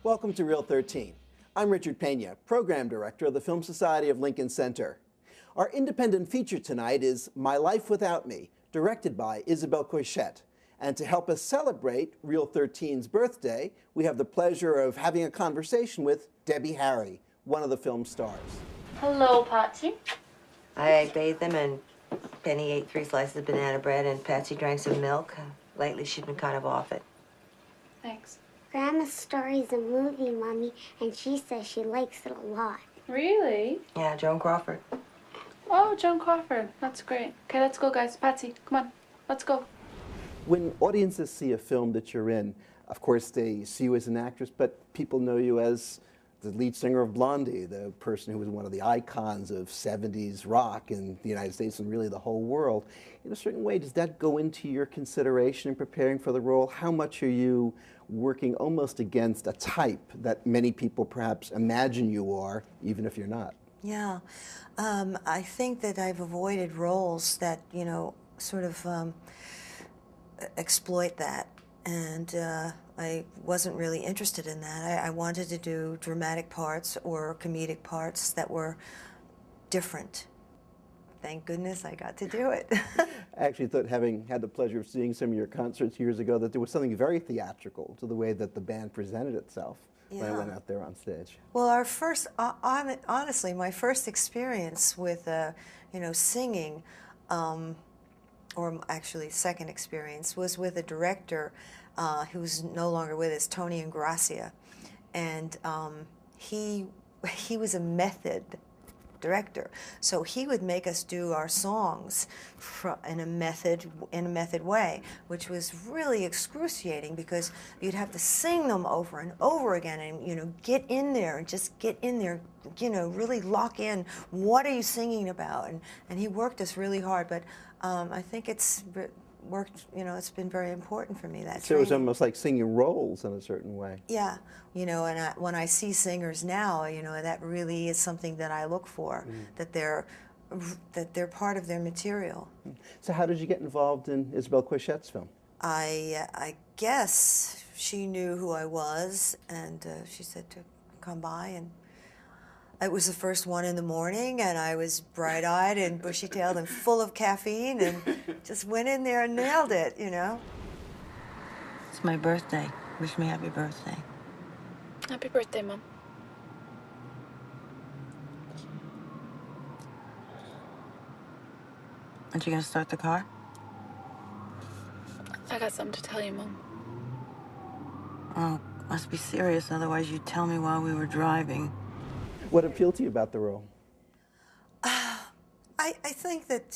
Welcome to Reel 13. I'm Richard Pena, Program Director of the Film Society of Lincoln Center. Our independent feature tonight is My Life Without Me, directed by Isabelle Coixet. And to help us celebrate Reel 13's birthday, we have the pleasure of having a conversation with Debbie Harry, one of the film's stars. Hello, Patsy. I bathed them, and Penny ate 3 slices of banana bread, and Patsy drank some milk. Lately, she'd been kind of off it. Thanks. Grandma's Story's a movie, Mommy, and she says she likes it a lot. Really? Yeah, Joan Crawford. Oh, Joan Crawford. That's great. Okay, let's go, guys. Patsy, come on. Let's go. When audiences see a film that you're in, of course they see you as an actress, but people know you as the lead singer of Blondie, the person who was one of the icons of 70s rock in the United States and really the whole world. In a certain way, does that go into your consideration in preparing for the role? How much are you working almost against a type that many people perhaps imagine you are, even if you're not? Yeah. I think that I've avoided roles that, you know, sort of exploit that. And I wasn't really interested in that. I wanted to do dramatic parts or comedic parts that were different. Thank goodness I got to do it. I actually thought, having had the pleasure of seeing some of your concerts years ago, that there was something very theatrical to the way that the band presented itself when I went out there on stage. Well, our first, honestly, my first experience with, you know, singing, or actually second experience, was with a director who's no longer with us, Tony Ingracia, and he was a method director, so he would make us do our songs in a method way, which was really excruciating because you'd have to sing them over and over again, and you know, get in there and just get in there, you know, really lock in. What are you singing about? And he worked us really hard, but I think it's worked, you know, it's been very important for me, that So it was almost like singing roles in a certain way. Yeah, you know, and when I see singers now, you know, that really is something that I look for, that they're part of their material. So how did you get involved in Isabelle Coixet's film? I guess she knew who I was, and she said to come by, and it was the first one in the morning, and I was bright-eyed and bushy-tailed and full of caffeine, and just went in there and nailed it, you know. It's my birthday. Wish me happy birthday. Happy birthday, Mom. Aren't you gonna start the car? I got something to tell you, Mom. Oh, must be serious, otherwise you'd tell me while we were driving. What appealed to you about the role? I think that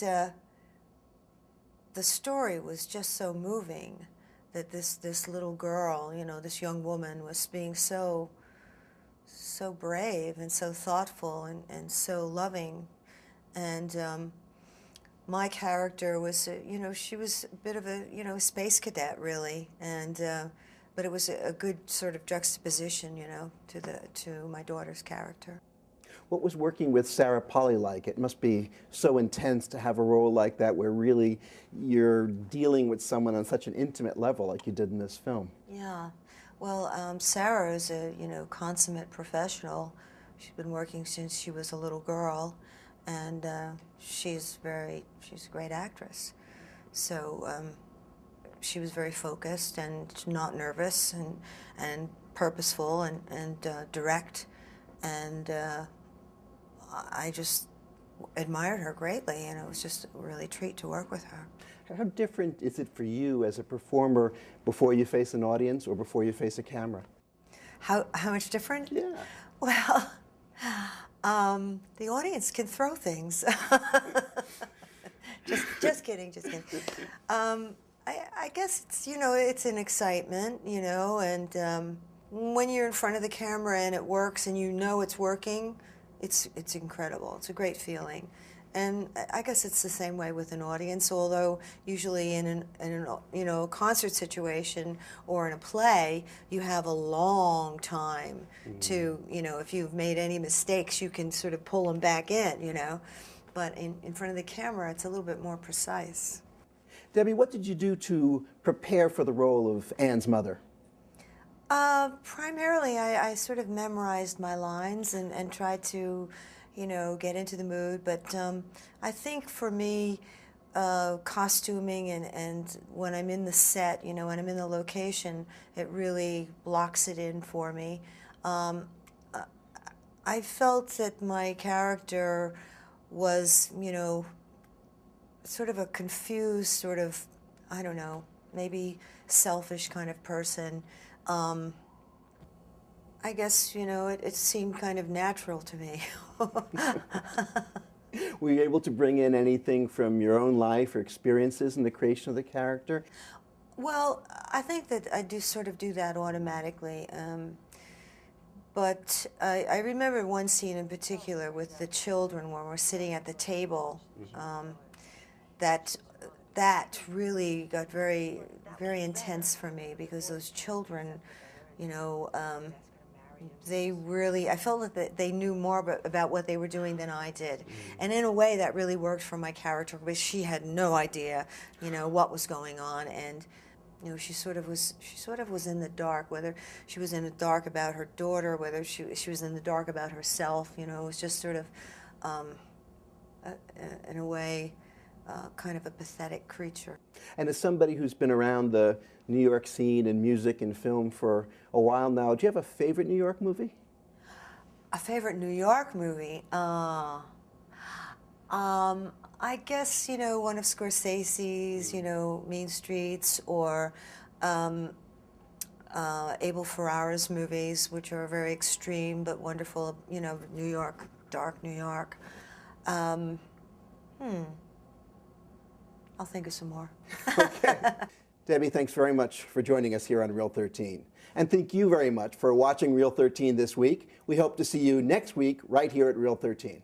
the story was just so moving, that this little girl, you know, this young woman was being so brave and so thoughtful and so loving. And my character was, you know, she was a bit of a, you know, space cadet, really. And but it was a good sort of juxtaposition, you know, to my daughter's character. What was working with Sarah Polley like? It must be so intense to have a role like that where really you're dealing with someone on such an intimate level like you did in this film. Yeah. Well, Sarah is a, you know, consummate professional. She's been working since she was a little girl, and she's a great actress. So she was very focused and not nervous and purposeful and direct, and I just admired her greatly, and it was just a really treat to work with her. How different is it for you as a performer before you face an audience or before you face a camera? How much different? Yeah. Well, the audience can throw things. just kidding, just kidding. I guess it's, you know, it's an excitement, you know, and when you're in front of the camera and it works and you know it's working, it's incredible. It's a great feeling. And I guess it's the same way with an audience, although usually in an you know, concert situation or in a play, you have a long time to, you know, if you've made any mistakes, you can sort of pull them back in, you know. But in front of the camera, it's a little bit more precise. Debbie, what did you do to prepare for the role of Anne's mother? Primarily, I sort of memorized my lines and tried to, you know, get into the mood. But I think for me, costuming and when I'm in the set, you know, when I'm in the location, it really blocks it in for me. I felt that my character was, you know, sort of a confused, sort of, I don't know, maybe selfish kind of person. I guess, you know, it seemed kind of natural to me. Were you able to bring in anything from your own life or experiences in the creation of the character? Well, I think that I do sort of do that automatically. But I remember one scene in particular with the children when we're sitting at the table. That really got very, very intense for me because those children, you know, they really, I felt that they knew more about what they were doing than I did. And in a way that really worked for my character because she had no idea, you know, what was going on. And, you know, she sort of was in the dark, whether she was in the dark about her daughter, whether she was in the dark about herself, you know, it was just sort of, in a way, kind of a pathetic creature. And as somebody who's been around the New York scene and music and film for a while now, do you have a favorite New York movie? A favorite New York movie? I guess, you know, one of Scorsese's, you know, Mean Streets, or Abel Ferrara's movies, which are very extreme but wonderful, you know, New York, dark New York. I'll think of some more. Okay. Debbie, thanks very much for joining us here on Reel 13. And thank you very much for watching Reel 13 this week. We hope to see you next week right here at Reel 13.